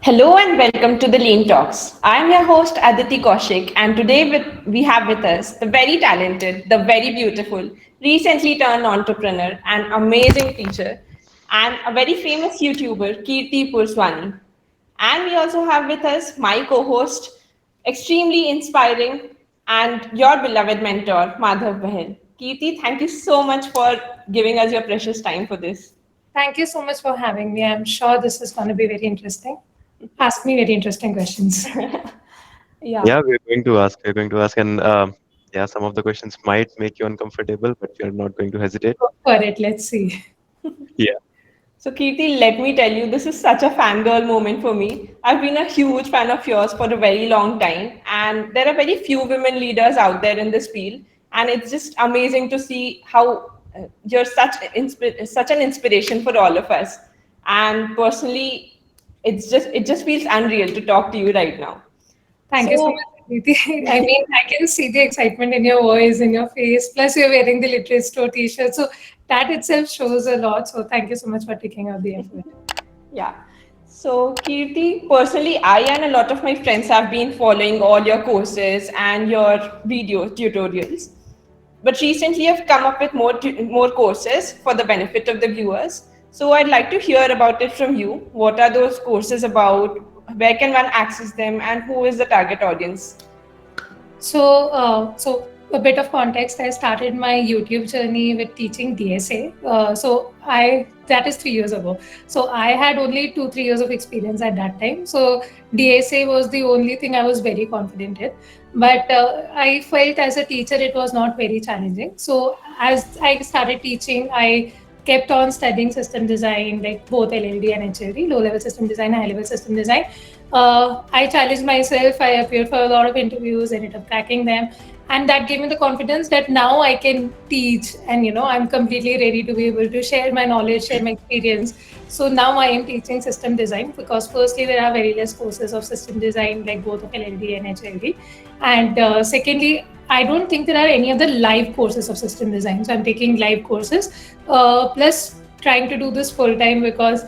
Hello and welcome to the Lean Talks. I am your host Aditi Kaushik, and today we have with us the very talented, the very beautiful, recently turned entrepreneur, and amazing teacher, and a very famous YouTuber, Keerti Purswani. And we also have with us my co-host, extremely inspiring, and your beloved mentor, Madhav Bahel. Keerti, thank you so much for giving us your precious time for this. Thank you so much for having me. I'm sure this is going to be very interesting. Ask me very interesting questions. Yeah. Yeah, we're going to ask, and yeah, some of the questions might make you uncomfortable, but you're not going to hesitate. Go for it. Let's see. Yeah. So, Kirti, let me tell you, this is such a fangirl moment for me. I've been a huge fan of yours for a very long time, and there are very few women leaders out there in this field. And it's just amazing to see how you're such an inspiration for all of us. And personally, it just feels unreal to talk to you right now. Thank you so So, much, Aditi. I mean, I can see the excitement in your voice, in your face. Plus, you're wearing the Literate Store t-shirt. So that itself shows a lot. So thank you so much for taking out the effort. yeah. So, Kirti, personally, I and a lot of my friends have been following all your courses and your video tutorials. But recently, I've come up with more courses for the benefit of the viewers. So, I'd like to hear about it from you. What are those courses about? Where can one access them? And who is the target audience? So a bit of context. I started my YouTube journey with teaching DSA. So I that is 3 years ago. So I had only 2-3 years of experience at that time. So DSA was the only thing I was very confident in. But I felt as a teacher it was not very challenging. So as I started teaching, I kept on studying system design, like both LLD and HLD, low level system design, high level system design. I challenged myself. I appeared for a lot of interviews, ended up cracking them, and that gave me the confidence that now I can teach, and I'm completely ready to be able to share my knowledge, share my experience. So now I am teaching system design because firstly there are very less courses of system design like both of LLD and HLD, and secondly I don't think there are any other live courses of system design. So I'm taking live courses, plus trying to do this full time because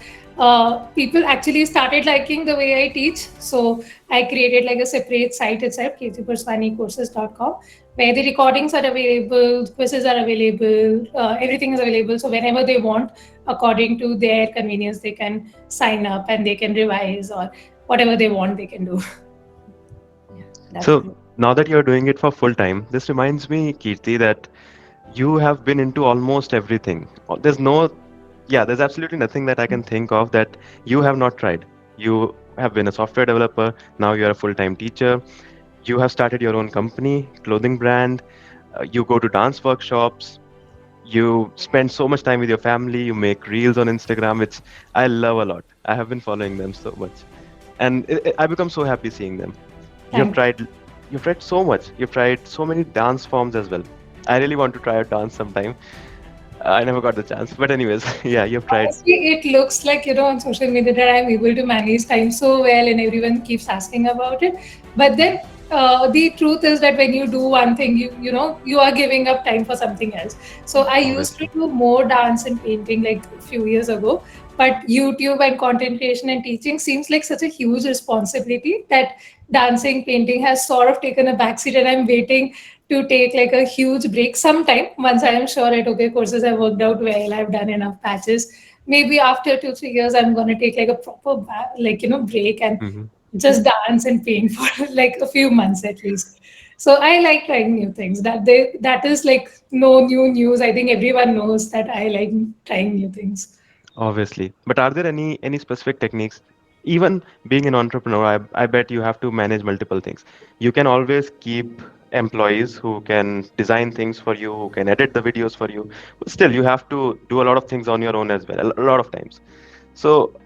people actually started liking the way I teach. So I created like a separate site itself, keertipurswanicourses.com, where the recordings are available, quizzes are available, everything is available. So whenever they want, according to their convenience, they can sign up and they can revise or whatever they want, they can do. That's So great. now that you're doing it for full time, this reminds me, Kirti, that you have been into almost everything. There's absolutely nothing that I can think of that you have not tried. You have been a software developer, now you're a full-time teacher. You have started your own company, clothing brand. You go to dance workshops. You spend so much time with your family. You make reels on Instagram, which I love a lot. I have been following them so much, and I become so happy seeing them. You've Thank tried, you've tried so much. You've tried so many dance forms as well. I really want to try a dance sometime. I never got the chance, but anyways, yeah, you've tried. Honestly, it looks like, on social media that I'm able to manage time so well and everyone keeps asking about it. But then the truth is that when you do one thing, you are giving up time for something else. So I used to Obviously. do more dance and painting like a few years ago. But YouTube and content creation and teaching seems like such a huge responsibility that dancing, painting has sort of taken a backseat, and I'm waiting to take like a huge break sometime once I am sure that okay, courses have worked out well, I've done enough patches. Maybe after 2-3 years, I'm gonna take like a proper break and Hmm. just dance and paint for like a few months at least. So I like trying new things. That is like no new news. I think everyone knows that I like trying new things. Obviously. But are there any specific techniques? Even being an entrepreneur, I bet you have to manage multiple things. You can always keep employees who can design things for you, who can edit the videos for you. But still, you have to do a lot of things on your own as well, a lot of times. So,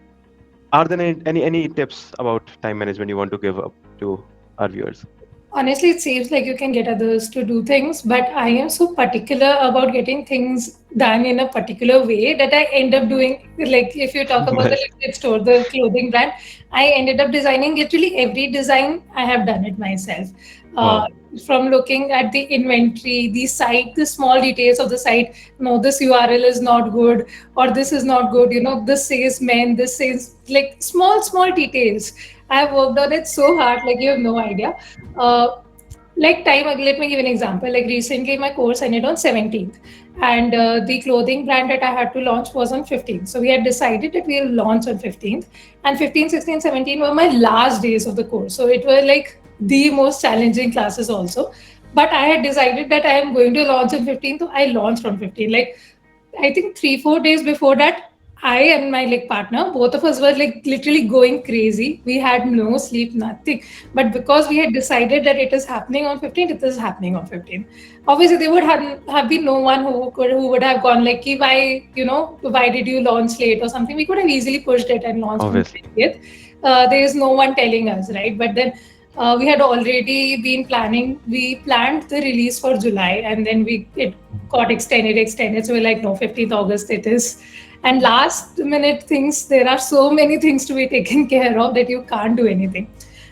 are there any tips about time management you want to give up to our viewers? Honestly, it seems like you can get others to do things, but I am so particular about getting things done in a particular way that I end up doing. Like, if you talk about the Nice. Literate Store, the clothing brand, I ended up designing literally every design. I have done it myself. Uh, Wow. from looking at the inventory, the site, the small details of the site. No, this URL is not good, or this is not good. This says men, this says, like, small details. I've worked on it so hard, like you have no idea. Uh, like time, let me give an example. Like recently, my course ended on 17th, and the clothing brand that I had to launch was on 15th. So we had decided that we'll launch on 15th, and 15, 16, 17 were my last days of the course. So it were like the most challenging classes also. But I had decided that I am going to launch on 15th, so I launched on 15th. Like I think 3, 4 days before that, I and my like partner, both of us were like literally going crazy. We had no sleep, nothing. But because we had decided that it is happening on 15th, it is happening on 15th. Obviously, there would have been no one who would have gone like, "Ki, why, why did you launch late or something?" We could have easily pushed it and launched on Obviously. 20th. There is no one telling us, right? But then we had already been planning. We planned the release for July, and then it got extended. So we're like, no, 15th August it is. And last minute things, there are so many things to be taken care of that you can't do anything.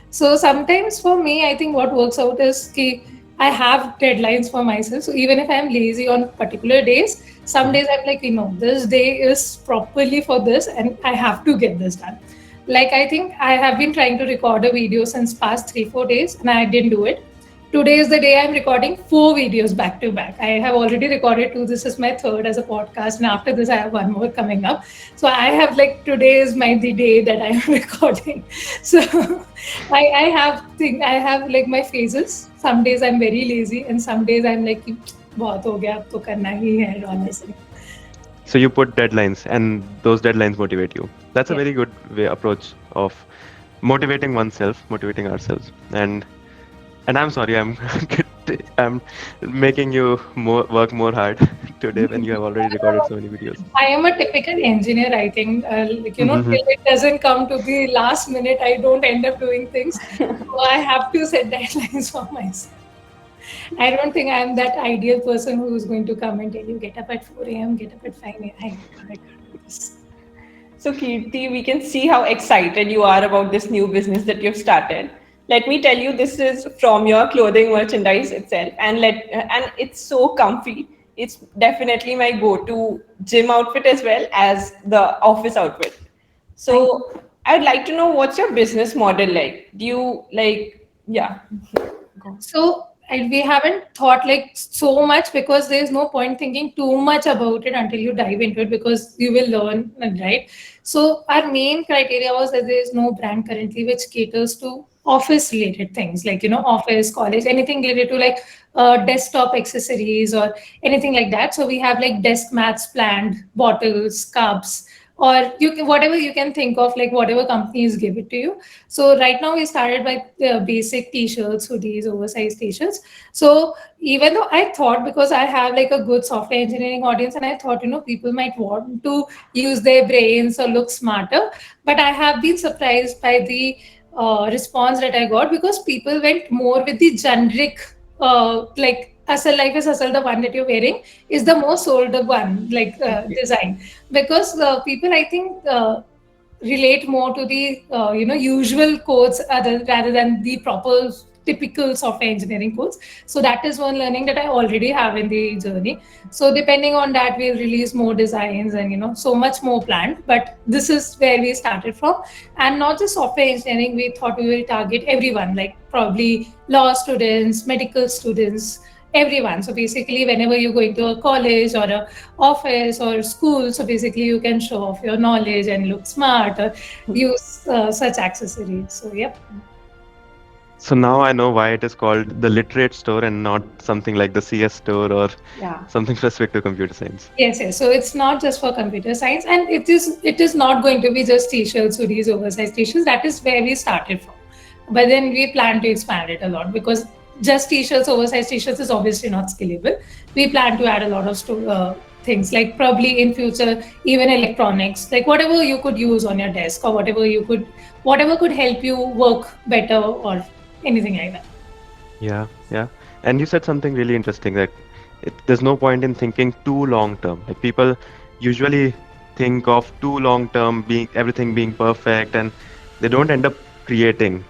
So sometimes for me, I think what works out is ki I have deadlines for myself. So even if I'm lazy on particular days, some Mhm. days I'm like, this day is properly for this and I have to get this done. Like I think I have been trying to record a video since past 3, 4 days and I didn't do it. Today is the day I'm recording 4 videos back to back. I have already recorded two. This is my third as a podcast, and after this, I have one more coming up. So I have like today is the day that I'm recording. So I have like my phases. Some days I'm very lazy, and some days I'm like, बहुत हो गया अब तो करना ही है honestly. So you put deadlines, and those deadlines motivate you. That's a Yeah. very good approach of motivating oneself, motivating ourselves. And I'm sorry, I'm making you work more hard today when you have already recorded so many videos. I am a typical engineer, I think. Till it doesn't come to the last minute, I don't end up doing things. So I have to set deadlines for myself. I don't think I'm that ideal person who's going to come and tell you, get up at 4 a.m., get up at 5 a.m. I can't do this. So, Kirti, we can see how excited you are about this new business that you've started. Let me tell you, this is from your clothing merchandise itself, and it's so comfy. It's definitely my go-to gym outfit as well as the office outfit. Thank So, I'd like to know what's your business model like? Do you like, yeah, go. So we haven't thought like so much because there's no point thinking too much about it until you dive into it because you will learn, right? So our main criteria was that there is no brand currently which caters to office related things like office, college, anything related to like desktop accessories or anything like that. So we have like desk mats planned, bottles, cups, or you can, whatever you can think of, like whatever companies give it to you. So right now we started by the basic t-shirts, hoodies, oversized t-shirts. So even though I thought, because I have like a good software engineering audience and I thought, people might want to use their brains or look smarter, but I have been surprised by the response that I got because people went more with the generic, like Asal Life is Asal, the one that you're wearing is the most sold one, like Okay. design. Because people, I think, relate more to the usual codes rather than the proper typical software engineering codes. So that is one learning that I already have in the journey. So depending on that, we'll release more designs and so much more planned. But this is where we started from, and not just software engineering. We thought we will target everyone, like probably law students, medical students, everyone. So basically, whenever you're going to a college or a office or school, so basically you can show off your knowledge and look smart or use such accessories. So yep. So now I know why it is called the Literate Store and not something like the CS Store or Yeah. something specific to computer science. Yes. So it's not just for computer science, and it is not going to be just t-shirts, hoodies, oversized t-shirts. That is where we started from, but then we plan to expand it a lot because just t-shirts, oversized t-shirts is obviously not scalable. We plan to add a lot of things like probably in future even electronics, like whatever you could use on your desk or whatever could help you work better or anything like that. Yeah, yeah. And you said something really interesting that there's no point in thinking too long term. Like people usually think of too long term being everything being perfect and they don't end up creating.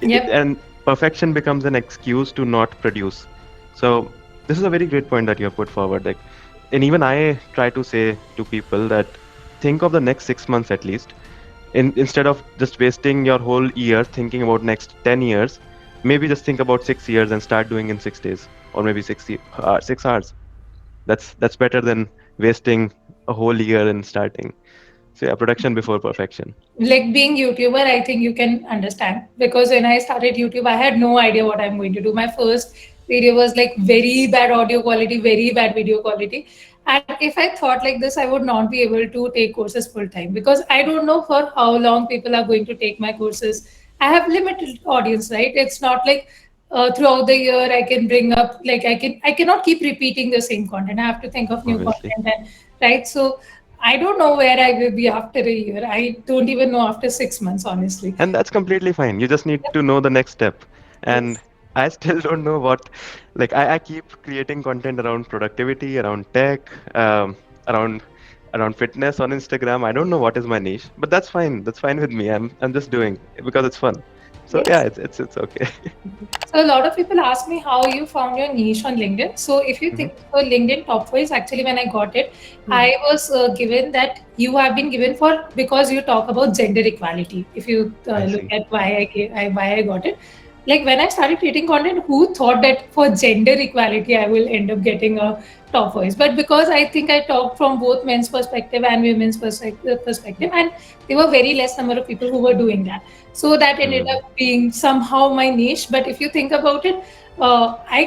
Yep. And perfection becomes an excuse to not produce. So this is a very great point that you have put forward. Like, and even I try to say to people that think of the next 6 months at least. Instead of just wasting your whole year thinking about next 10 years, maybe just think about 6 years and start doing in 6 days or maybe 6 hours. That's better than wasting a whole year in starting. So yeah, production before perfection. Like being YouTuber, I think you can understand, because when I started YouTube, I had no idea what I'm going to do. My first video was like very bad audio quality, very bad video quality. And if I thought like this, I would not be able to take courses full time, because I don't know for how long people are going to take my courses. I have limited audience, right? It's not like throughout the year I can bring up, like I cannot keep repeating the same content. I have to think of new Obviously. content, and right. So I don't know where I will be after a year. I don't even know after 6 months, honestly. And that's completely fine. You just need to know the next step. And Yes. I still don't know what, like, I keep creating content around productivity, around tech, around fitness on Instagram. I don't know what is my niche, but that's fine. That's fine with me. I'm just doing it because it's fun. So yeah, Yes. it's okay. So a lot of people ask me how you found your niche on LinkedIn. So if you Hmm. think for LinkedIn top voice, actually when I got it, I was given that you have been given for because you talk about gender equality. If you I look see. at why I got it, like when I started creating content, who thought that for gender equality I will end up getting a top voice? But because I think I talked from both men's perspective and women's perspective, and there were very less number of people who were doing that, so that ended Hmm. up being somehow my niche. But if you think about it, I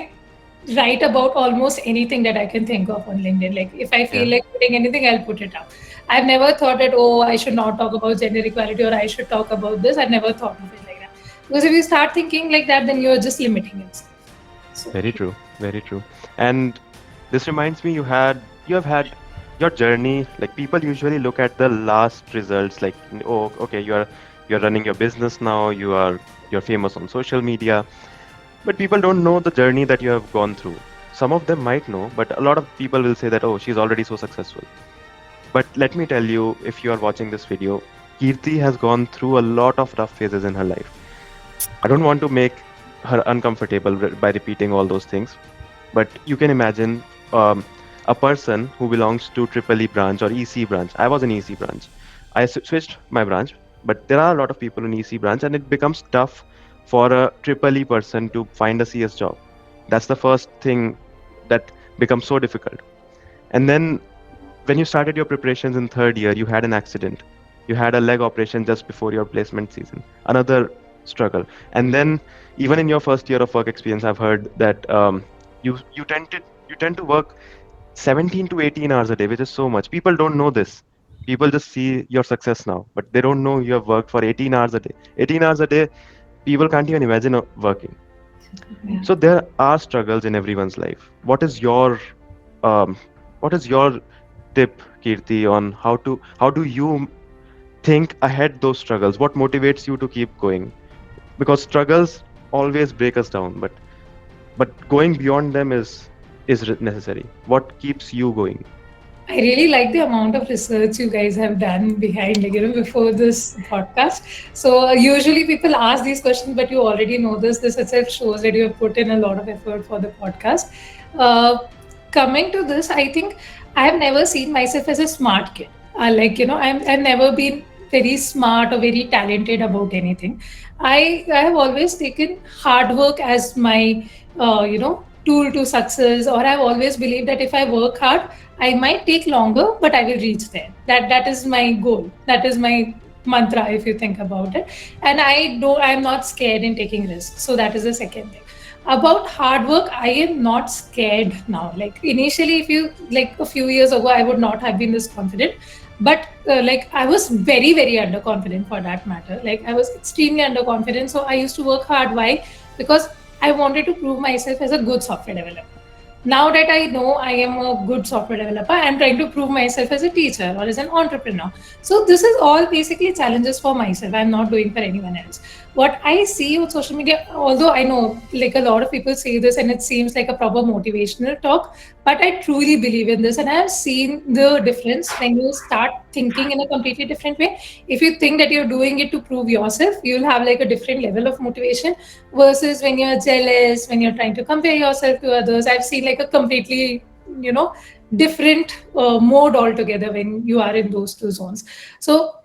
write about almost anything that I can think of on LinkedIn. Like if I feel Yeah. like putting anything, I'll put it up. I've never thought that, oh, I should not talk about gender equality or I should talk about this. I've never thought of it like that. Because if you start thinking like that, then you're just limiting yourself. So Very true. Very true. And this reminds me, you have had your journey. Like, people usually look at the last results, like, oh, okay, you're running your business now, you're famous on social media, but people don't know the journey that you have gone through. Some of them might know, but a lot of people will say that, oh, she's already so successful. But let me tell you, if you are watching this video, Kirti has gone through a lot of rough phases in her life. I don't want to make her uncomfortable by repeating all those things, but you can imagine a person who belongs to Triple E branch or EC branch. I was in EC branch. I switched my branch, but there are a lot of people in EC branch, and it becomes tough for a Triple E person to find a CS job. That's the first thing that becomes so difficult. And then when you started your preparations in third year, you had an accident. You had a leg operation just before your placement season. Another struggle. And then even in your first year of work experience, I've heard that you tend to work 17 to 18 hours a day, which is so much. People don't know this. People just see your success now, but they don't know you have worked for 18 hours a day. 18 hours a day, people can't even imagine working. yeah. So there are struggles in everyone's life. Um, what is your tip, Kirti, on how do you think ahead those struggles? What motivates you to keep going? Because struggles always break us down, but going beyond them is necessary. What keeps you going? I really like the amount of research you guys have done behind, like, before this podcast. So usually people ask these questions, but you already know this. This itself shows that you have put in a lot of effort for the podcast. Uh, Coming to this, I think I have never seen myself as a smart kid. I've never been very smart or very talented about anything. I have always taken hard work as my, tool to success, or I've always believed that if I work hard, I might take longer, but I will reach there. That is my goal. That is my mantra, if you think about it. And I'm not scared in taking risks. So that is the second thing. About hard work, I am not scared now. Like initially, if you like a few years ago, I would not have been this confident. But like I was very, very underconfident for that matter. Like I was extremely underconfident. So I used to work hard. Why? Because I wanted to prove myself as a good software developer. Now that I know I am a good software developer, I'm trying to prove myself as a teacher or as an entrepreneur. So this is all basically challenges for myself. I'm not doing for anyone else. What I see on social media, although I know like a lot of people say this and it seems like a proper motivational talk, but I truly believe in this, and I have seen the difference when you start thinking in a completely different way. If you think that you're doing it to prove yourself, you'll have like a different level of motivation, versus when you're jealous, when you're trying to compare yourself to others. I've seen like a completely, you know, different mode altogether when you are in those two zones. So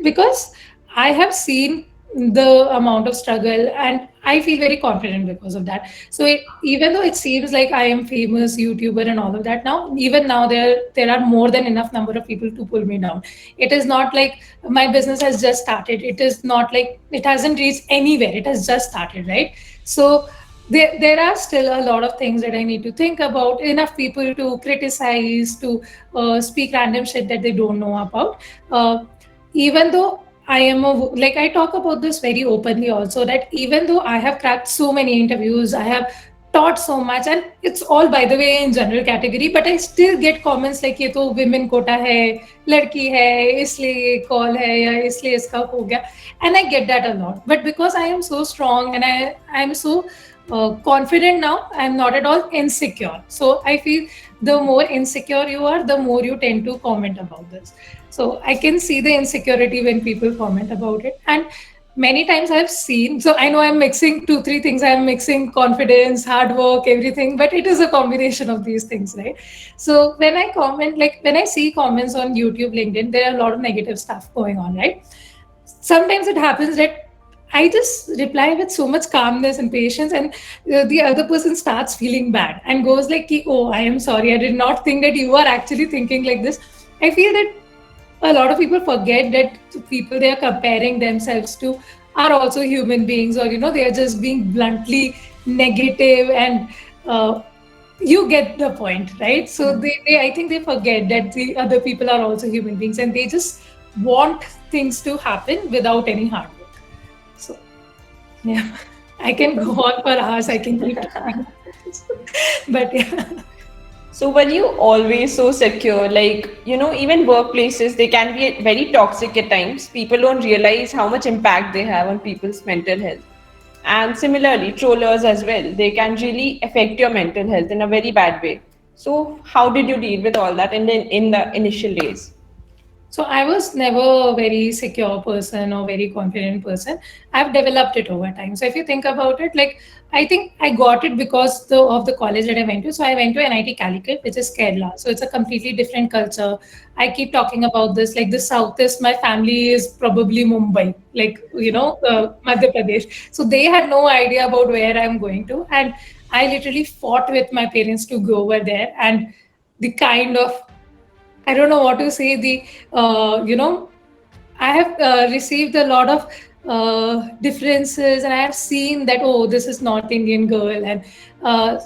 because I have seen the amount of struggle, and I feel very confident because of that. So even though it seems like I am famous YouTuber and all of that now, even now there are more than enough number of people to pull me down. It is not like my business has just started. It is not like it hasn't reached anywhere. It has just started, right? So there are still a lot of things that I need to think about. Enough people to criticize, to speak random shit that they don't know about. Even though I am like I talk about this very openly also, that even though I have cracked so many interviews, I have taught so much, and it's all by the way in general category, but I still get comments like ये तो women quota है, लड़की है, इसलिए ये call है या इसलिए इसका हो गया, and I get that a lot. But because I am so strong and I am so confident now, I am not at all insecure. So I feel the more insecure you are, the more you tend to comment about this. So I can see the insecurity when people comment about it. And many times I've seen, so I know I'm mixing two, three things. I'm mixing confidence, hard work, everything, but it is a combination of these things, right? So when I comment, like when I see comments on YouTube, LinkedIn, there are a lot of negative stuff going on, right? Sometimes it happens that I just reply with so much calmness and patience, and the other person starts feeling bad and goes like, "Oh, I am sorry. I did not think that you are actually thinking like this." I feel that a lot of people forget that people they are comparing themselves to are also human beings, or they are just being bluntly negative, and you get the point, right? So they I think they forget that the other people are also human beings, and they just want things to happen without any hard work. So yeah, I can go on for hours. I can keep talking, but yeah. So were you always so secure? Like, even workplaces, they can be very toxic at times. People don't realize how much impact they have on people's mental health. And similarly, trollers as well, they can really affect your mental health in a very bad way. So how did you deal with all that in the initial days? So I was never a very secure person or very confident person. I've developed it over time. So if you think about it, like I think I got it because of the college that I went to. So I went to NIT Calicut, which is Kerala. So it's a completely different culture. I keep talking about this. Like the south is my family is probably Mumbai, like Madhya Pradesh. So they had no idea about where I'm going to, and I literally fought with my parents to go over there. And the kind of I don't know what to say. I have received a lot of differences, and I have seen that, oh, this is North Indian girl. And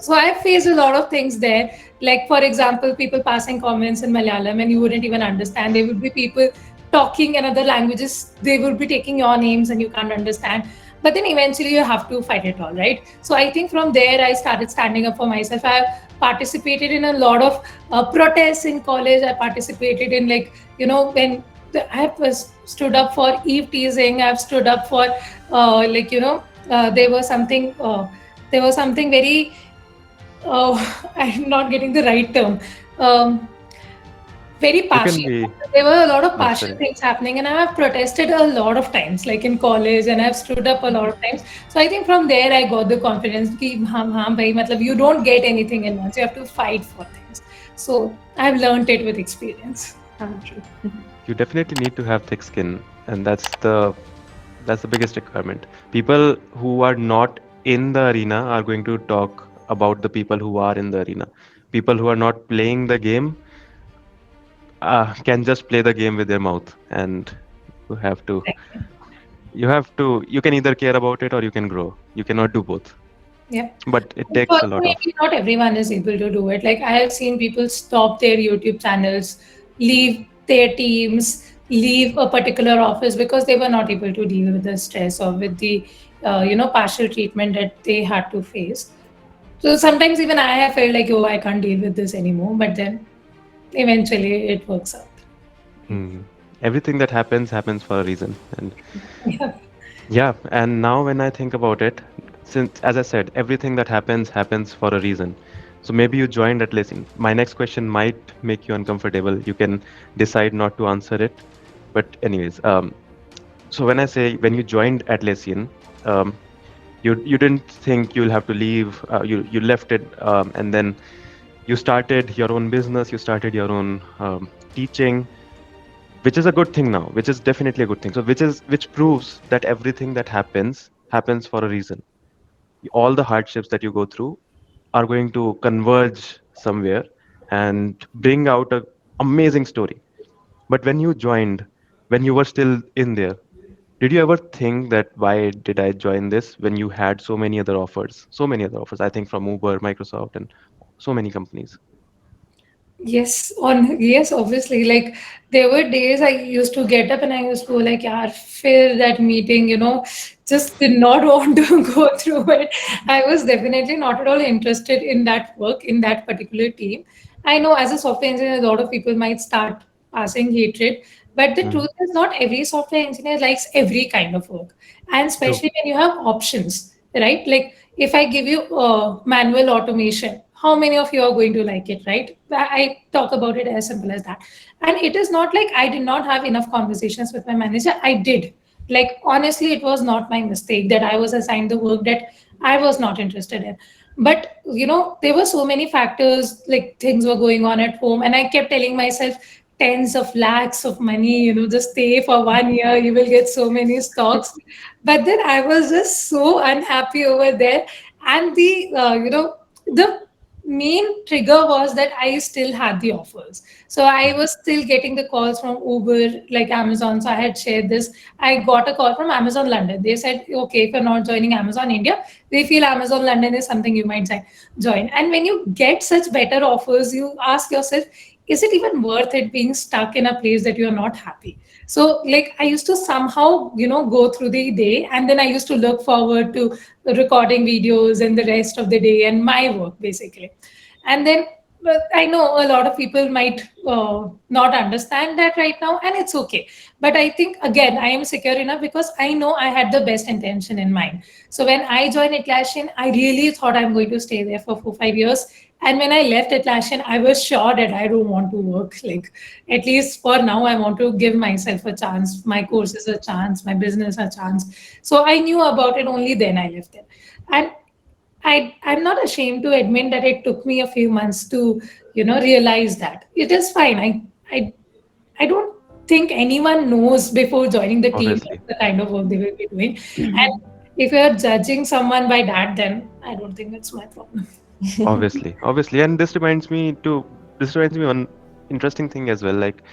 so I have faced a lot of things there. Like, for example, people passing comments in Malayalam and you wouldn't even understand. There would be people talking in other languages. They would be taking your names and you can't understand. But then eventually you have to fight it all, right? So I think from there I started standing up for myself. I participated in a lot of protests in college. I participated in when I have stood up for eve teasing. I've stood up for there was something very I'm not getting the right term. Very You can partial. be. There were a lot of No, partial sorry. things happening, and I have protested a lot of times, like in college, and I've stood up a lot of times. So I think from there I got the confidence कि हाँ भाई मतलब you don't get anything in once. You have to fight for things. So I've learned it with experience. True. You definitely need to have thick skin, and that's the biggest requirement. People who are not in the arena are going to talk about the people who are in the arena. People who are not playing the game can just play the game with their mouth, and you have to you can either care about it or you can grow. You cannot do both, Yeah. but it takes a lot of. Unfortunately, not everyone is able to do it. Like I have seen people stop their YouTube channels, leave their teams, leave a particular office because they were not able to deal with the stress or with the partial treatment that they had to face. So sometimes even I have felt like, oh, I can't deal with this anymore. But then eventually it works out. Hmm. Everything that happens for a reason, and Yeah. yeah. And now when I think about it, since as I said, everything that happens for a reason. So maybe you joined Atlassian. My next question might make you uncomfortable. You can decide not to answer it. But anyways, so when I say when you joined Atlassian, um, you didn't think you'll have to leave. You left it, and then you started your own business. You started your own teaching, which is a good thing now. Which is definitely a good thing. So which proves that everything that happens for a reason. All the hardships that you go through are going to converge somewhere and bring out a amazing story. But when you joined, when you were still in there, did you ever think that why did I join this when you had so many other offers? So many other offers, I think from Uber, Microsoft, and so many companies. Yes, obviously. Like there were days I used to get up and I used to go like, "Yaar, fill that meeting," just did not want to go through it. I was definitely not at all interested in that work in that particular team. I know as a software engineer, a lot of people might start passing hatred, but the Mhm. truth is, not every software engineer likes every kind of work, and True. especially when you have options, right? Like if I give you manual automation, how many of you are going to like it, right? I talk about it as simple as that. And it is not like I did not have enough conversations with my manager. I did. Like, honestly, it was not my mistake that I was assigned the work that I was not interested in. But, there were so many factors, like things were going on at home. And I kept telling myself, tens of lakhs of money, just stay for 1 year, you will get so many stocks. But then I was just so unhappy over there. And the main trigger was that I still had the offers. So I was still getting the calls from Uber, like Amazon. So I had shared this. I got a call from Amazon London. They said, okay, if you're not joining Amazon India, they feel Amazon London is something you might join. And when you get such better offers, you ask yourself, is it even worth it being stuck in a place that you're not happy? So, like, I used to somehow, go through the day, and then I used to look forward to recording videos and the rest of the day and my work, basically. And then, but I know a lot of people might not understand that right now, and it's okay. But I think, again, I am secure enough because I know I had the best intention in mind. So when I joined Atlassian, I really thought I'm going to stay there for 4 5 years. And when I left Atlassian, I was sure that I don't want to work. Like, at least for now, I want to give myself a chance, my courses a chance, my business a chance. So I knew about it only then I left it. And I'm not ashamed to admit that it took me a few months to, realize that. It is fine. I don't think anyone knows before joining the team Obviously, the kind of work they will be doing. And if you're judging someone by that, then I don't think it's my problem. obviously, and this reminds me one interesting thing as well. Like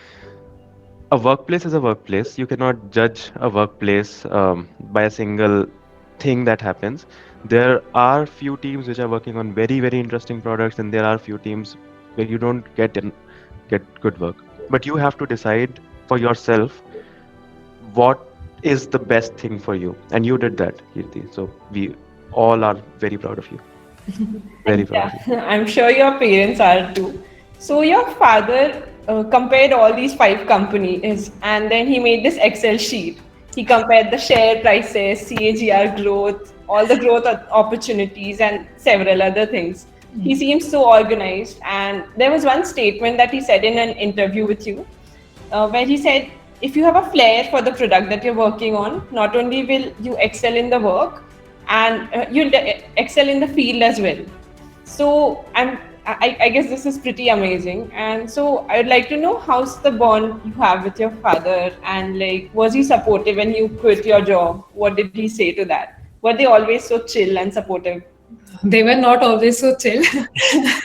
a workplace is a workplace. You cannot judge a workplace by a single thing that happens. There are few teams which are working on very, very interesting products, and there are few teams where you don't get good work. But you have to decide for yourself what is the best thing for you, and you did that, Kirti. So we all are very proud of you. Very proud of you. Yeah, I'm sure your parents are too. So your father compared all these five companies and then he made this Excel sheet. He compared the share prices, CAGR growth, all the growth opportunities, and several other things. He seems so organized. And there was one statement that he said in an interview with you, where he said, if you have a flair for the product that you're working on, not only will you excel in the work, and you'll excel in the field as well. So I guess this is pretty amazing. And so I would like to know how's the bond you have with your father, and like was he supportive when you quit your job? What did he say to that? Were they always so chill and supportive? They were not always so chill.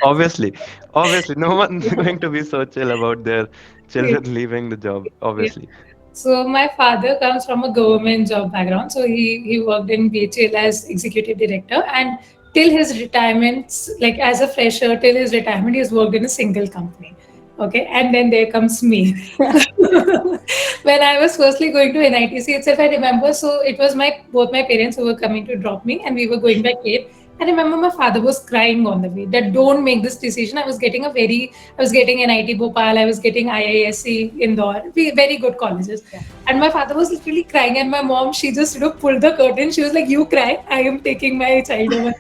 Obviously, obviously, no one's going to be so chill about their children leaving the job. Yeah. Obviously. So my father comes from a government job background. So he worked in BHL as executive director, and till his retirement, like as a fresher, till his retirement, he's worked in a single company. Okay, and then there comes me. When I was firstly going to NITC itself, I remember. So it was my both my parents who were coming to drop me, and we were going back late. I remember my father was crying on the way that don't make this decision. I was getting NIT Bhopal, I was getting IISc Indore, very good colleges. Yeah. And my father was literally crying, and my mom, she just pulled the curtain. She was like, "You cry, I am taking my child over."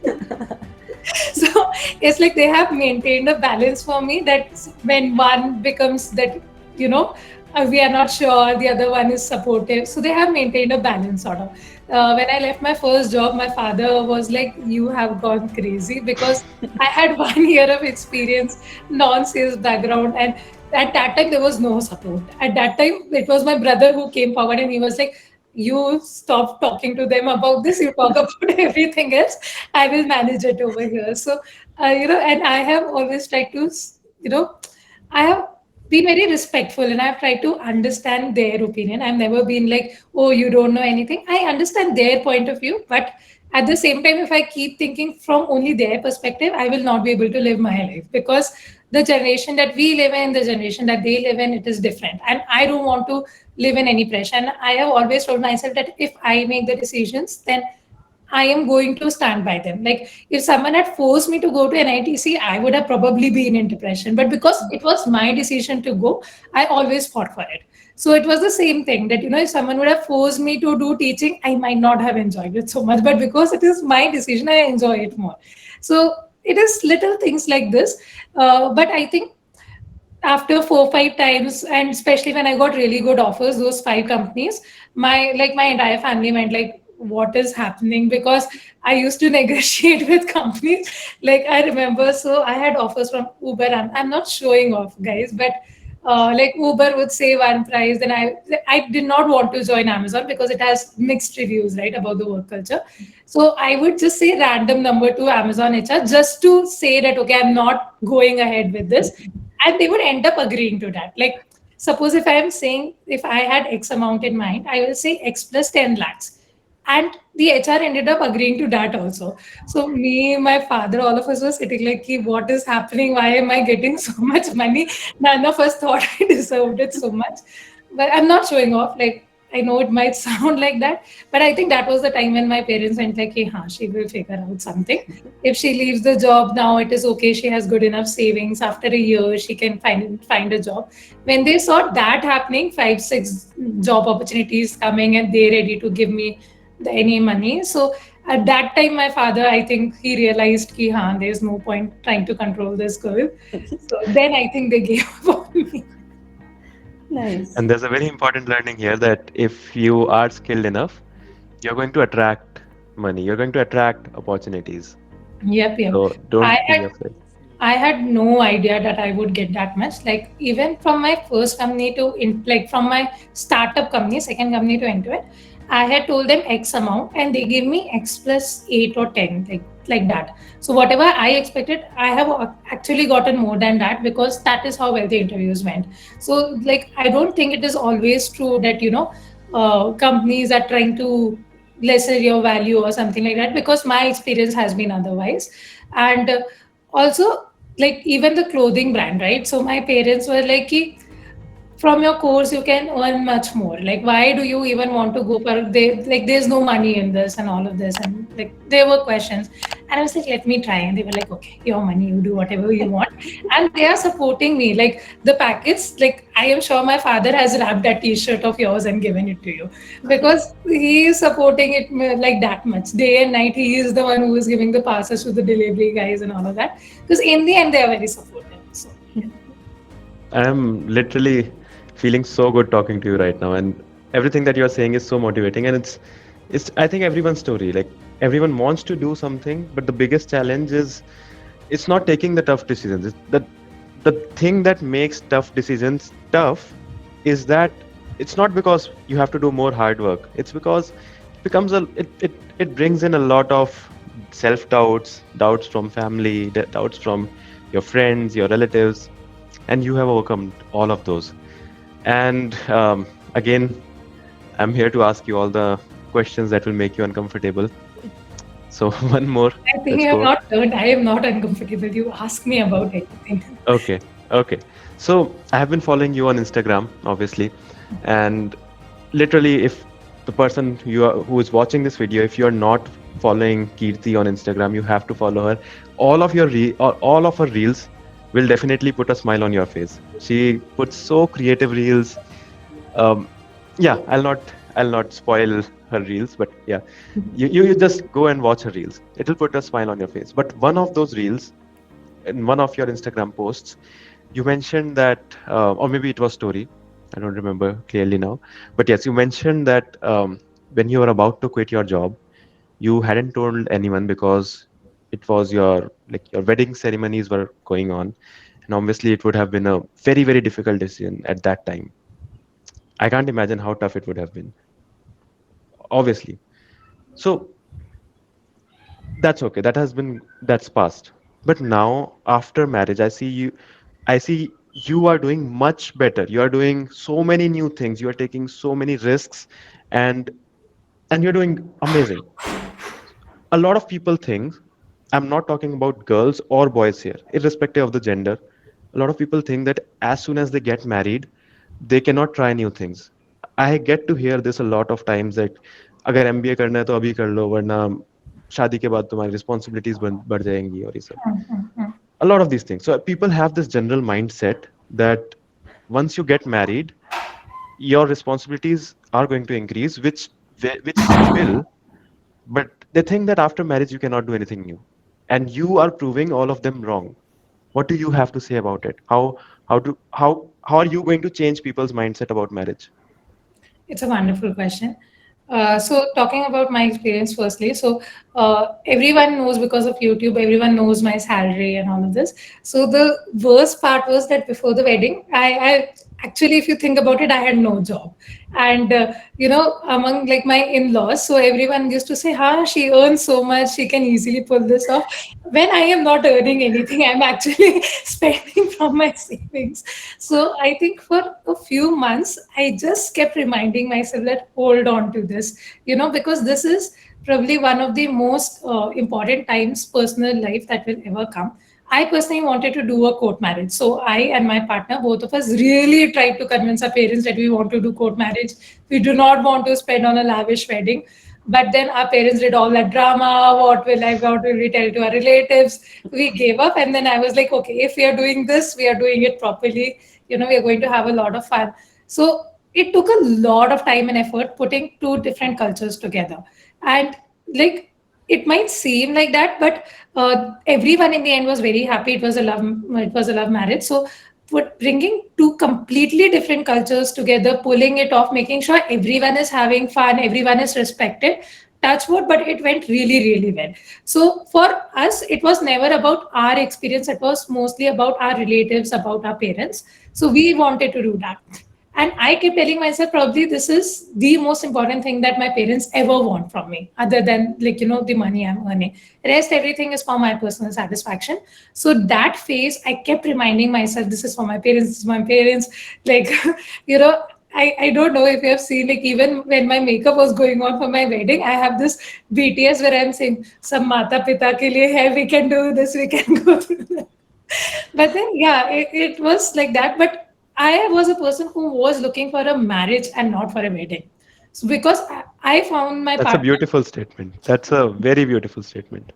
So it's like they have maintained a balance for me, that when one becomes that, you know, we are not sure, the other one is supportive. So they have maintained a balance sort of. When I left my first job, my father was like, "You have gone crazy," because I had 1 year of experience, non-sales background, and at that time there was no support. At that time, it was my brother who came forward and he was like, "You stop talking to them about this. You talk about everything else. I will manage it over here." So, and I have always tried to, I have been very respectful and I've tried to understand their opinion. I've never been like, "Oh, you don't know anything." I understand their point of view, but at the same time, if I keep thinking from only their perspective, I will not be able to live my life, because the generation that we live in, the generation that they live in, it is different. And I don't want to live in any pressure. And I have always told myself that if I make the decisions, then I am going to stand by them. Like if someone had forced me to go to NITC, I would have probably been in depression. But because it was my decision to go, I always fought for it. So it was the same thing that, if someone would have forced me to do teaching, I might not have enjoyed it so much. But because it is my decision, I enjoy it more. So it is little things like this. But I think after 4 5 times, and especially when I got really good offers, those 5 companies, my entire family went like, "What is happening?" Because I used to negotiate with companies. Like I remember, so I had offers from Uber. I'm not showing off, guys, but like Uber would say one price, then I did not want to join Amazon because it has mixed reviews, right, about the work culture. So I would just say random number to Amazon HR just to say that, okay, I'm not going ahead with this, and they would end up agreeing to that. Like, suppose if I am saying, if I had X amount in mind, I will say X plus 10 lakhs. And the HR ended up agreeing to that also. So me, my father, all of us were sitting like, "Ki, what is happening? Why am I getting so much money?" None of us thought I deserved it so much. But I'm not showing off. Like, I know it might sound like that, but I think that was the time when my parents went like, "Hey, she will figure out something. If she leaves the job now, it is okay. She has good enough savings. After a year, she can find a job." When they saw that happening, 5 6 job opportunities coming, and they ready to give me any money. So at that time, my father, I think he realized ki, there's no point trying to control this girl. So then I think they gave up on me. Nice. And there's a very important learning here that if you are skilled enough, you're going to attract money, you're going to attract opportunities. Yep, yep. So I don't be had afraid. I had no idea that I would get that much. Like even from my first company like from my startup company, second company to end to end, I had told them X amount and they gave me X plus 8 or 10, like that. So whatever I expected, I have actually gotten more than that, because that is how well the interviews went. So like I don't think it is always true that companies are trying to lesser your value or something like that, because my experience has been otherwise. And also, like even the clothing brand, right? So my parents were like, "Ki, from your course you can earn much more. Like why do you even want to go for, they like there's no money in this and all of this," and like there were questions. And I was like, "Let me try," and they were like, "Okay, your money, you do whatever you want." And they are supporting me. Like the packets, like I am sure my father has wrapped that t-shirt of yours and given it to you, because he is supporting it like that much day and night. He is the one who is giving the passes to the delivery guys and all of that, because in the end they are very supportive. So I'm literally feeling so good talking to you right now, and everything that you're saying is so motivating. And it's I think everyone's story. Like everyone wants to do something, but the biggest challenge is it's not taking the tough decisions. The thing that makes tough decisions tough is that it's not because you have to do more hard work. It's because it brings in a lot of self doubts, doubts from family, doubts from your friends, your relatives, and you have overcome all of those. And again, I'm here to ask you all the questions that will make you uncomfortable. So one more, I think let's you have go. not learned. I am not uncomfortable. You ask me about anything. Okay, okay. So I have been following you on Instagram, obviously, and literally, if the person who is watching this video, if you are not following Keerti on Instagram, you have to follow her. All of her reels will definitely put a smile on your face. She puts so creative reels. Um, yeah, I'll not spoil her reels, but yeah, you just go and watch her reels. It'll put a smile on your face. But one of those reels, in one of your Instagram posts, you mentioned that, or maybe it was story. I don't remember clearly now. But yes, you mentioned that when you were about to quit your job, you hadn't told anyone because it was your wedding ceremonies were going on, and obviously it would have been a very, very difficult decision at that time. I can't imagine how tough it would have been, obviously. So that's okay. That's past. But now after marriage, I see you are doing much better. You are doing so many new things. You are taking so many risks, and you're doing amazing. A lot of people think, I'm not talking about girls or boys here, irrespective of the gender. A lot of people think that as soon as they get married, they cannot try new things. I get to hear this a lot of times that अगर MBA करना है तो अभी कर लो वरना शादी के बाद तुम्हारी रिस्पॉन्सिबिलिटीज बढ़ जाएंगी और ये सब. A lot of these things. So people have this general mindset that once you get married, your responsibilities are going to increase, which they will, but they think that after marriage you cannot do anything new, and you are proving all of them wrong. What do you have to say about it? How are you going to change people's mindset about marriage? It's a wonderful question. So, talking about my experience firstly, so everyone knows because of YouTube, everyone knows my salary and all of this. So, the worst part was that before the wedding, I actually, if you think about it, I had no job. And, among like my in laws, so everyone used to say, "Ha, she earns so much, she can easily pull this off." When I am not earning anything, I'm actually spending from my savings. So I think for a few months, I just kept reminding myself that hold on to this, because this is probably one of the most important times personal life that will ever come. I personally wanted to do a court marriage. So I and my partner, both of us really tried to convince our parents that we want to do court marriage. We do not want to spend on a lavish wedding. But then our parents did all that drama. What will we tell to our relatives? We gave up. And then I was like, okay, if we are doing this, we are doing it properly. We are going to have a lot of fun. So it took a lot of time and effort putting two different cultures together. And like, it might seem like that, but everyone in the end was very happy. It was a love marriage. So bringing two completely different cultures together, pulling it off, making sure everyone is having fun, everyone is respected. Touch wood, but it went really, really well. So for us, it was never about our experience. It was mostly about our relatives, about our parents. So we wanted to do that. And I kept telling myself, probably this is the most important thing that my parents ever want from me, other than the money I'm earning. Rest everything is for my personal satisfaction. So that phase, I kept reminding myself, this is for my parents, this is my parents. Like, you know, I don't know if you have seen, like, even when my makeup was going on for my wedding, I have this BTS where I'm saying, Sab Mata Pita ke liye hai, we can do this, we can go through that. But then, yeah, it was like that. But I was a person who was looking for a marriage and not for a wedding. So because I found my That's a partner. beautiful statement. That's a very beautiful statement.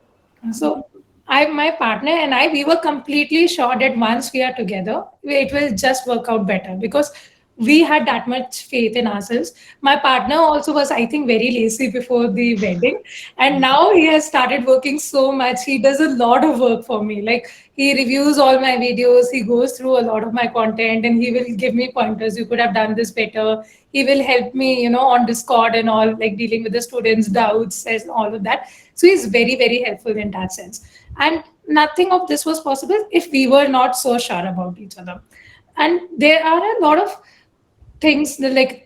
So my partner and I, we were completely sure that once we are together, it will just work out better because we had that much faith in ourselves. My partner also was, I think, very lazy before the wedding, and now he has started working so much. He does a lot of work for me. Like, he reviews all my videos, he goes through a lot of my content, and he will give me pointers. You could have done this better. He will help me, on Discord and all, like dealing with the students' doubts and all of that. So he's very, very helpful in that sense. And nothing of this was possible if we were not so sure about each other. And there are a lot of things that, like,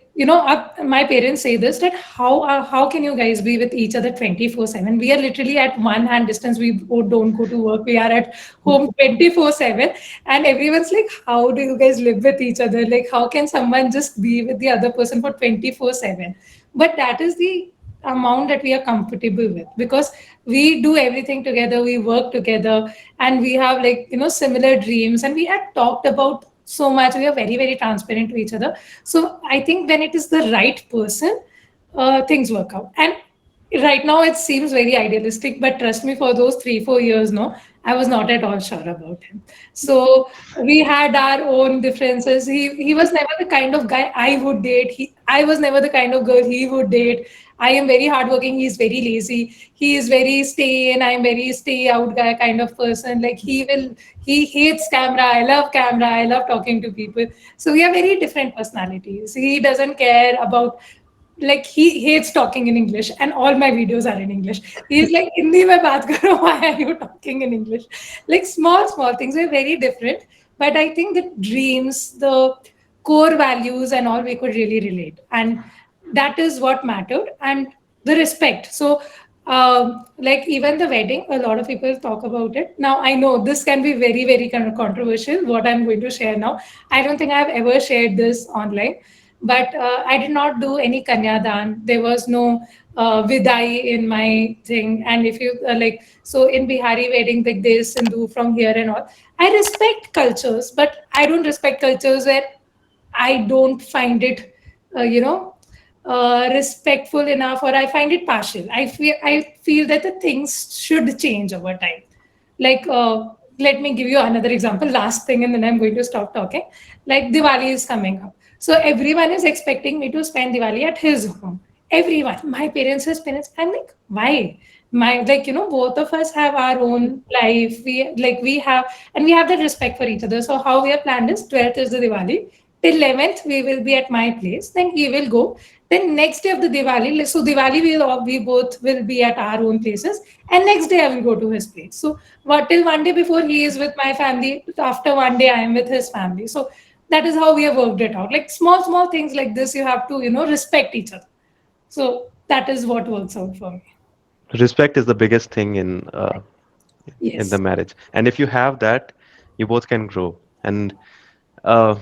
my parents say this, that how can you guys be with each other 24/7? We are literally at one hand distance. We don't go to work. We are at home 24/7, and everyone's like, how do you guys live with each other? Like, how can someone just be with the other person for 24/7? But that is the amount that we are comfortable with, because we do everything together, we work together, and we have, like, similar dreams, and we had talked about so much. We are very, very transparent to each other. So I think when it is the right person, things work out. And Right now it seems very idealistic, but trust me, for those 3 4 years, no, I was not at all sure about him. So we had our own differences. He was never the kind of guy I would date. I was never the kind of girl he would date. I am very hardworking. He's very lazy. He is very stay in. I'm very stay out guy kind of person. Like he hates camera. I love camera. I love talking to people. So we are very different personalities. He doesn't care about, like, he hates talking in English, and all my videos are in English. He's like, Hindi mein baat karo, why are you talking in English? Like small things. We're very different. But I think the dreams, the core values and all, we could really relate. And that is what mattered. And the respect. So like even the wedding, a lot of people talk about it. Now I know this can be very, very kind of controversial, what I'm going to share now. I don't think I've ever shared this online, but I did not do any kanyadan. There was no vidai in my thing. And if you like, so in Bihari wedding, like there's Sindhu from here and all. I respect cultures, but I don't respect cultures where I don't find it, you know, respectful enough, or I find it partial. I feel that the things should change over time. Like, let me give you another example. Last thing, and then I'm going to stop talking. Like Diwali is coming up, so everyone is expecting me to spend Diwali at his home. Everyone, my parents, his parents. I'm like, why? My, like, both of us have our own life. We have, and we have that respect for each other. So how we have planned is 12th is the Diwali. Till 11th, we will be at my place. Then he will go. Then next day of the Diwali, so Diwali we both will be at our own places, and next day I will go to his place. So what, till one day before he is with my family, after one day I am with his family. So that is how we have worked it out. Like small things like this, you have to respect each other. So that is what works out for me. Respect is the biggest thing in the Yes. marriage, and if you have that, you both can grow. And uh,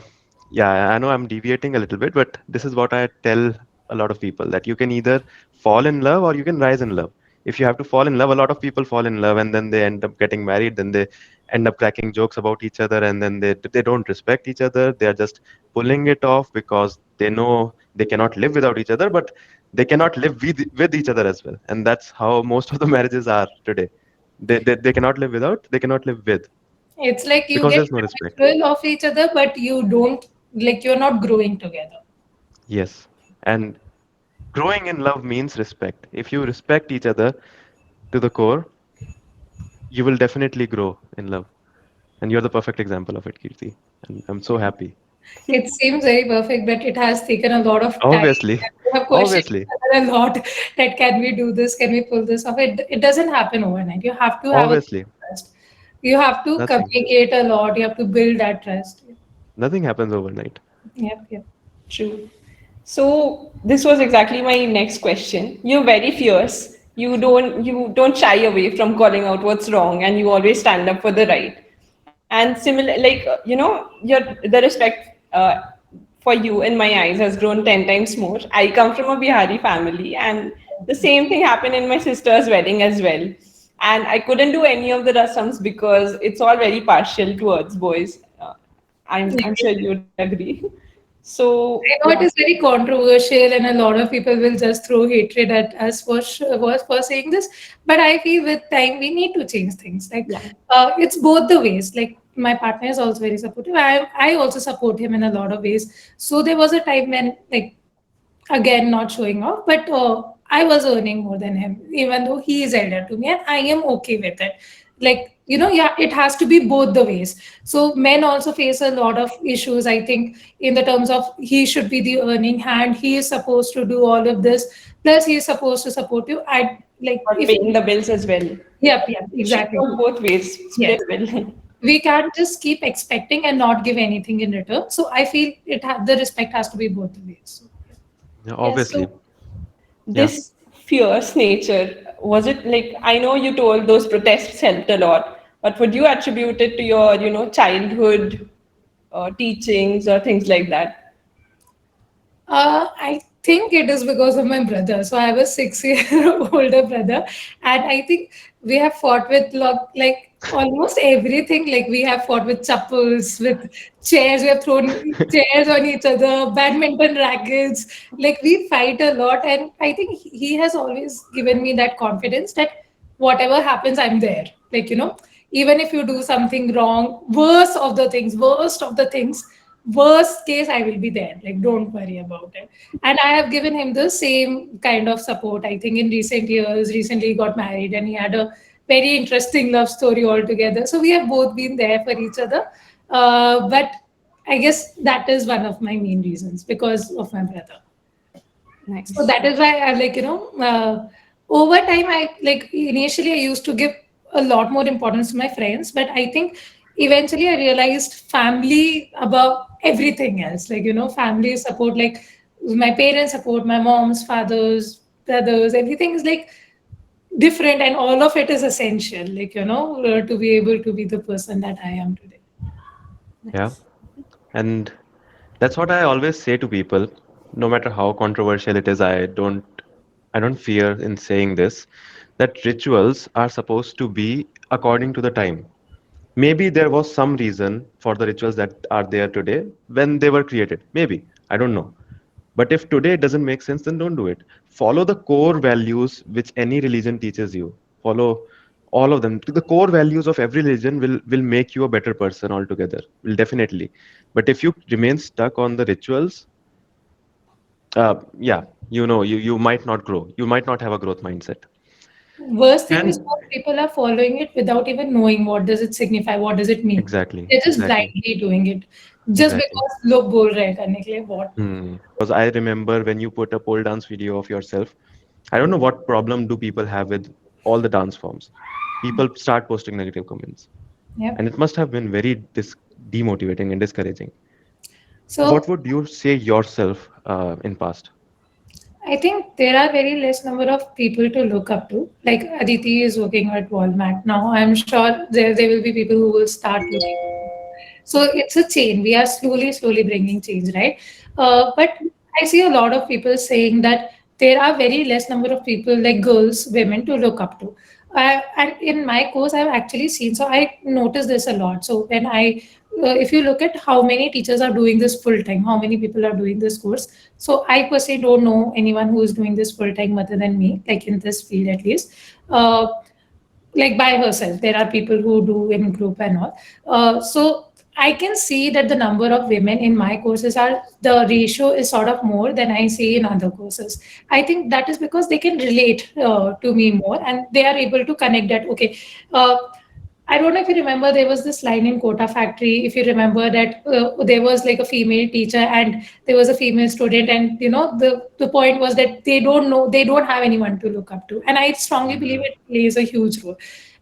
yeah, I know I'm deviating a little bit, but this is what I tell a lot of people, that you can either fall in love or you can rise in love. If you have to fall in love, a lot of people fall in love and then they end up getting married, then they end up cracking jokes about each other, and then they don't respect each other. They are just pulling it off because they know they cannot live without each other, but they cannot live with each other as well. And that's how most of the marriages are today. They cannot live without, they cannot live with, It's like you because get there's no respect. knowledgeable of each other, but you don't, like, you're not growing together. Yes. And growing in love means respect. If you respect each other to the core, you will definitely grow in love. And you're the perfect example of it, Kirti. And I'm so happy. It seems very perfect, but it has taken a lot of time. Obviously, And we have questioned obviously, each other a lot, that can we do this? Can we pull this off? It doesn't happen overnight. You have to have a obviously, trust. You have to nothing. communicate a lot. You have to build that trust. Nothing happens overnight. Yep, yep. True. So this was exactly my next question. You're very fierce. You don't shy away from calling out what's wrong, and you always stand up for the right. And similar, like the respect for you in my eyes has grown 10 times more. I come from a Bihari family, and the same thing happened in my sister's wedding as well. And I couldn't do any of the rasams because it's all very partial towards boys. I'm sure you'd agree. So I yeah. know it is very controversial, and a lot of people will just throw hatred at us for saying this. But I feel with time we need to change things. Like, Yeah. it's both the ways. Like my partner is also very supportive. I also support him in a lot of ways. So there was a time when, like, again, not showing off, but I was earning more than him, even though he is elder to me, and I am okay with it. Like, yeah, it has to be both the ways. So men also face a lot of issues, I think, in the terms of he should be the earning hand, he is supposed to do all of this, plus he is supposed to support you. I like, Or if, paying the bills as well. yep, It should exactly. go both ways, Yes. split well. We can't just keep expecting and not give anything in return. So I feel the respect has to be both the ways. So, Yeah, Yes. obviously. So Yeah. this fierce nature, was it like, I know you told those protests helped a lot, but would you attribute it to your, childhood teachings or things like that? I think it is because of my brother. So I have a 6 year older brother, and I think we have fought with like almost everything. Like we have fought with chappals, with chairs. We have thrown chairs on each other, badminton rackets. Like we fight a lot, and I think he has always given me that confidence that whatever happens, I'm there. Like, even if you do something wrong, worst of the things, worst case, I will be there. Like, don't worry about it. And I have given him the same kind of support. I think in recent years, recently he got married and he had a very interesting love story altogether. So we have both been there for each other. But I guess that is one of my main reasons because of my brother. So Nice. that is why I like, over time, I like initially I used to give a lot more importance to my friends, but I think eventually I realized family above everything else. Like, family support, like my parents support, my mom's, father's, brothers, everything is like different and all of it is essential, like, to be able to be the person that I am today. Yeah. Nice. And that's what I always say to people, no matter how controversial it is, I don't fear in saying this, that rituals are supposed to be according to the time. Maybe there was some reason for the rituals that are there today when they were created. Maybe. I don't know. But if today it doesn't make sense, then don't do it. Follow the core values which any religion teaches you. Follow all of them. The core values of every religion will make you a better person altogether. Will definitely. But if you remain stuck on the rituals, yeah, you might not grow. You might not have a growth mindset. Worst thing is And most people are following it without even knowing what does it signify, what does it mean. exactly, They're just exactly, blindly doing it just exactly. because लोग बोल रहे हैं करने के लिए what. Because I remember when you put a pole dance video of yourself, I don't know what problem do people have with all the dance forms. People start posting negative comments, Yep. and it must have been very demotivating and discouraging. So What would you say yourself in past? I think there are very less number of people to look up to. Like Aditi is working at Walmart now. I'm sure there will be people who will start looking. So it's a chain. We are slowly bringing change, right? But I see a lot of people saying that there are very less number of people like girls, women to look up to. And in my course, I've actually seen. So I notice this a lot. So if you look at how many teachers are doing this full time, how many people are doing this course. So I personally don't know anyone who is doing this full time other than me, like in this field at least. Uh, like by herself. There are people who do in group and all. So I can see that the number of women in my courses are the ratio is sort of more than I see in other courses. I think that is because they can relate to me more and they are able to connect that. Okay, uh, I don't know if you remember, there was this line in Kota Factory. If you remember that there was like a female teacher and there was a female student, and the point was that they don't know, they don't have anyone to look up to, and I strongly believe Mhm. it plays a huge role.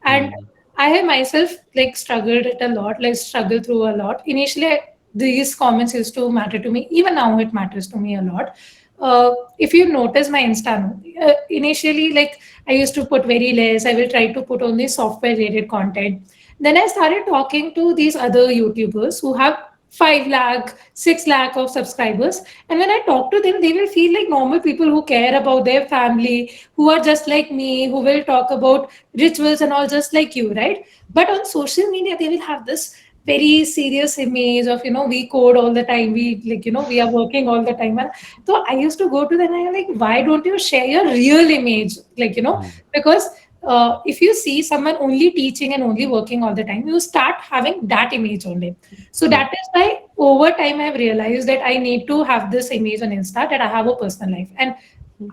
And Mhm. I have myself like struggled it a lot, like struggled through a lot. Initially, these comments used to matter to me. Even now, it matters to me a lot. If you notice my Insta, no, initially, like I used to put very less. I will try to put only software related content. Then I started talking to these other YouTubers who have 5 lakh, 6 lakh of subscribers. And when I talk to them, they will feel like normal people who care about their family, who are just like me, who will talk about rituals and all just like you, right? But on social media, they will have this very serious image of, we code all the time, we like, we are working all the time. And so I used to go to them and I'm like, why don't you share your real image? Like, Mhm. because if you see someone only teaching and only working all the time, you start having that image only. So Yeah. that is why over time I've realized that I need to have this image on Insta that I have a personal life. And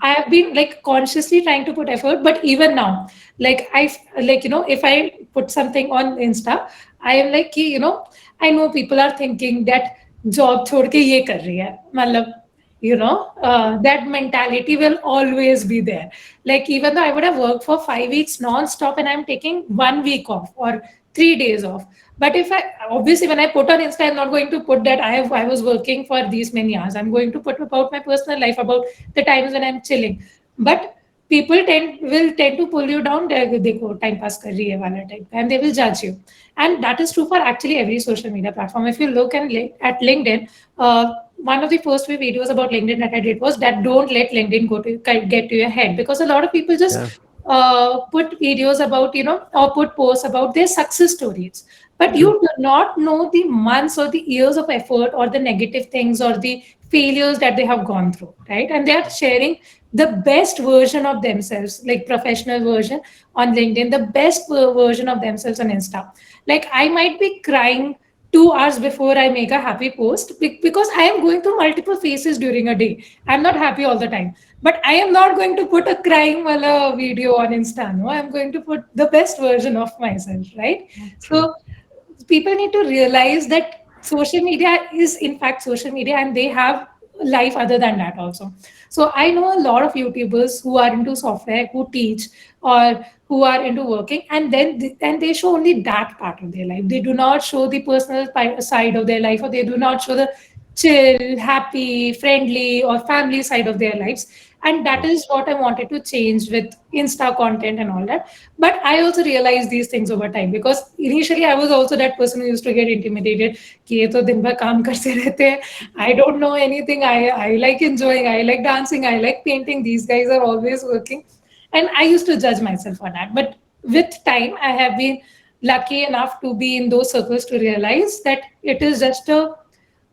I have been like consciously trying to put effort, but even now, like if I put something on Insta, I am like, I know people are thinking that job छोड़ के ये कर रही है, मतलब that mentality will always be there. Like even though I would have worked for 5 weeks non-stop and I'm taking 1 week off or 3 days off, but if I obviously when I put on Insta, I'm not going to put that I was working for these many hours. I'm going to put about my personal life, about the times when I'm chilling. But people tend to pull you down. देखो time pass कर रही है वाला type, and they will judge you. And that is true for actually every social media platform. If you look at LinkedIn, one of the first few videos about LinkedIn that I did was that don't let LinkedIn get to your head, because a lot of people just Yeah, put videos about, or put posts about their success stories, but true. you do not know the months or the years of effort or the negative things or the failures that they have gone through, right? And they are sharing the best version of themselves, like professional version on LinkedIn, the best version of themselves on Insta. Like I might be crying 2 hours before I make a happy post, because I am going through multiple phases during a day. I'm not happy all the time, but I am not going to put a crying wala video on Insta. No, I'm going to put the best version of myself, right? True. So people need to realize that social media is in fact social media, and they have life other than that also. So I know a lot of YouTubers who are into software, who teach, or who are into working, and then and they show only that part of their life. They do not show the personal side of their life, or they do not show the chill, happy, friendly, or family side of their lives. And that True. is what I wanted to change with Insta content and all that. But I also realized these things over time, because initially I was also that person who used to get intimidated कि ये तो दिन भर काम करते रहते हैं. I don't know anything. I like enjoying, I like dancing, I like painting, these guys are always working. And I used to judge myself for that. But with time I have been lucky enough to be in those circles to realize that it is just a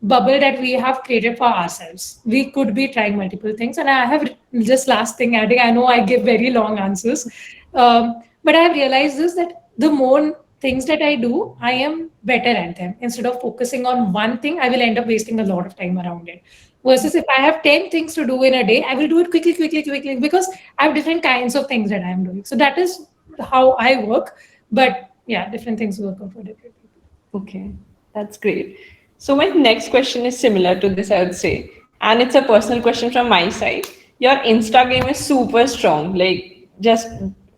bubble that we have created for ourselves. We could be trying multiple things. And I have just last thing adding, I know I give very long answers, but I have realized this, that the more things that I do, I am better at them. Instead of focusing on one thing, I will end up wasting a lot of time around it. Versus if I have 10 things to do in a day, I will do it quickly, quickly, quickly, because I have different kinds of things that I am doing. So that is how I work. But yeah, different things work out for different people. Okay, that's great. So my next question is similar to this, I would say, and it's a personal question from my side. Your Insta game is super strong. Like just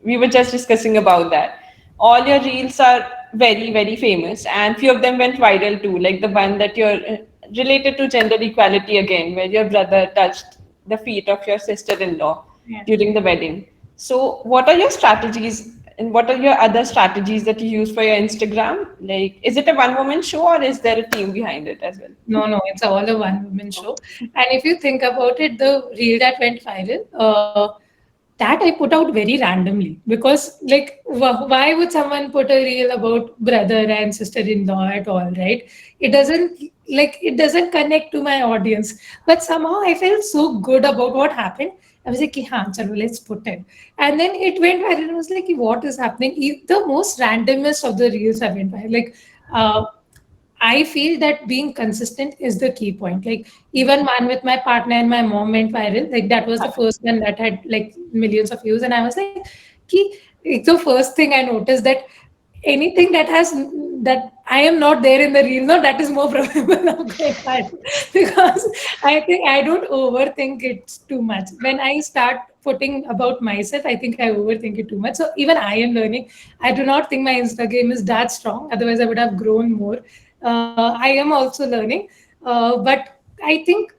we were just discussing about that. All your reels are very famous, and few of them went viral too. Like the one that you're related to gender equality again, where your brother touched the feet of your sister-in-law Yeah. during the wedding. So, what are your strategies and what are your other strategies that you use for your Instagram? Like, is it a one-woman show or is there a team behind it as well? No, no, it's all a one woman show. And if you think about it, the reel that went viral, that I put out very randomly, because, like, why would someone put a reel about brother and sister in law at all, right? It doesn't, like, it doesn't connect to my audience. But somehow I felt so good about what happened. I was like, "Haan, chalo, let's put it." And then it went viral. I was like, what is happening? The most randomest of the reels have went viral. Like, I feel that being consistent is the key point. Like even man with my partner and my mom went viral. Like that was the first one that had like millions of views, and I was like, "Ki, it's the first thing I noticed that anything that has that I am not there in the reel, no, that is more probable of going viral." Because I think I don't overthink it too much. When I start putting about myself, I think I overthink it too much. So even I am learning. I do not think my Instagram is that strong. Otherwise, I would have grown more. I am also learning, but I think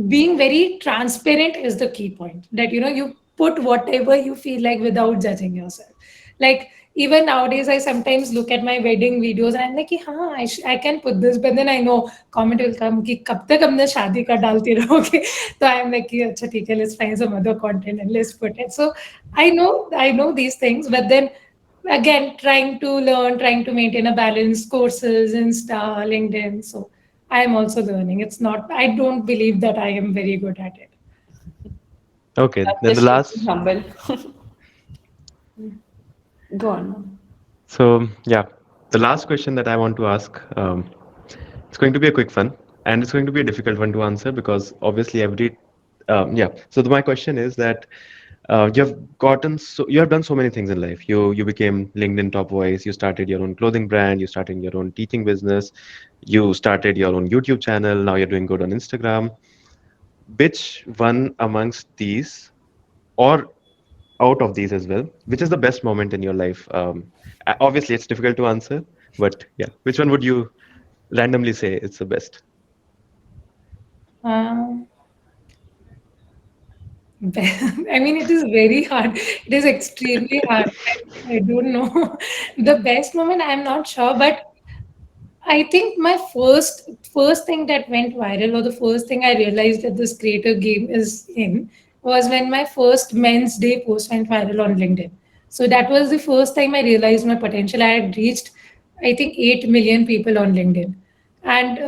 being very transparent is the key point, that you put whatever you feel like without judging yourself. Like even nowadays I sometimes look at my wedding videos and I'm like, हाँ, I can put this, but then I know comment will come कि कब तक हमने शादी का डालते रहोगे. So I'm like कि अच्छा ठीक है, let's find some other content and let's put it. So I know these things, but then again trying to learn, trying to maintain a balance, courses, Insta, LinkedIn. So I am also learning. It's not, I don't believe that I am very good at it. Okay, That's then the just you being last. humble. Go on. So yeah, the last question that I want to ask, it's going to be a quick one, and it's going to be a difficult one to answer because obviously every, yeah. So my question is that you have done so many things in life. You became LinkedIn top voice. You started your own clothing brand. You started your own teaching business. You started your own YouTube channel. Now you're doing good on Instagram. Which one amongst these, or out of these as well, which is the best moment in your life? Obviously, it's difficult to answer, but yeah, which one would you randomly say it's the best? Um, I mean, it is very hard. It is extremely hard. I don't know. The best moment, I'm not sure, but I think my first thing that went viral, or the first thing I realized that this creator game is in, was when my first Men's Day post went viral on LinkedIn. So that was the first time I realized my potential. I had reached, I think, 8 million people on LinkedIn, and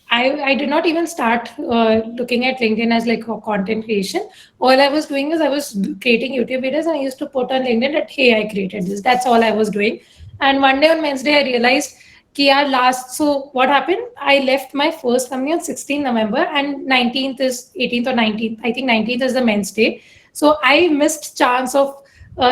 I did not even start looking at LinkedIn as like a content creation. All I was doing is I was creating YouTube videos, and I used to put on LinkedIn that, hey, I created this. That's all I was doing. And one day on Wednesday, I realized कि यार last, so what happened, I left my first company on 16 November, and 19th is 18th or 19th, I think 19th is the Men's Day. So I missed chance of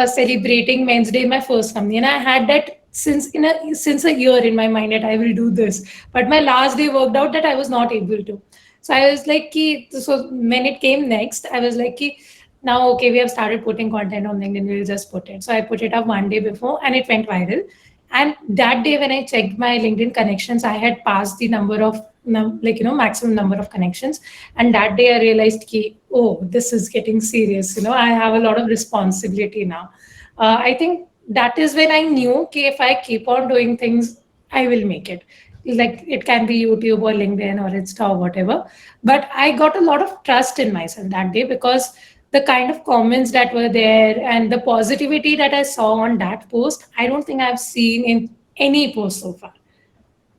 celebrating Men's Day in my first company, and I had that since a year in my mind that I will do this. But my last day worked out that I was not able to. So I was like, ki, so when it came next, I was like, ki, now okay, we have started putting content on LinkedIn, we'll just put it. So I put it up one day before, and it went viral. And that day, when I checked my LinkedIn connections, I had passed the number of maximum number of connections. And that day, I realized, ki, oh, this is getting serious. I have a lot of responsibility now. I think that is when I knew, ki, if I keep on doing things, I will make it. Like it can be YouTube or LinkedIn or Insta or whatever. But I got a lot of trust in myself that day, because the kind of comments that were there and the positivity that I saw on that post, I don't think I've seen in any post so far.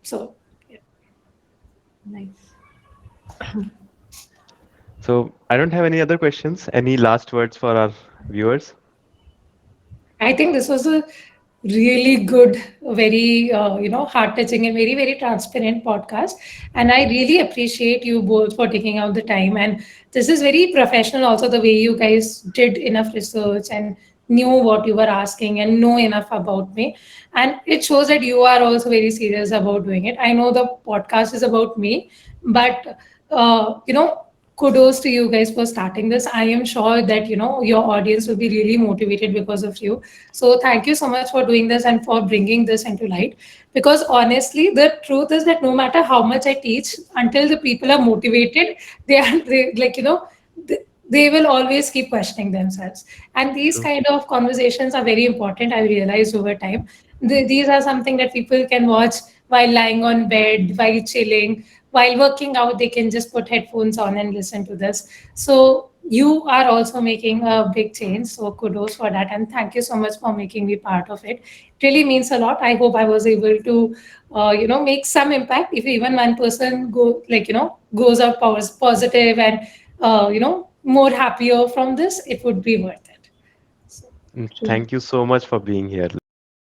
So, yeah. Nice. So I don't have any other questions. Any last words for our viewers? I think this was a really good, very heart touching and very very transparent podcast. And I really appreciate you both for taking out the time. And this is very professional, also the way you guys did enough research and knew what you were asking and know enough about me. And it shows that you are also very serious about doing it. I know the podcast is about me, but kudos to you guys for starting this. I am sure that your audience will be really motivated because of you. So thank you so much for doing this and for bringing this into light. Because honestly, the truth is that no matter how much I teach, until the people are motivated, they like they will always keep questioning themselves. And these True. kind of conversations are very important. I realized over time. These are something that people can watch while lying on bed, while chilling, while working out. They can just put headphones on and listen to this. So you are also making a big change. So kudos for that, and thank you so much for making me part of it. It really means a lot. I hope I was able to, make some impact. If even one person goes out positive and more happier from this, it would be worth it. So, Thank you so much for being here.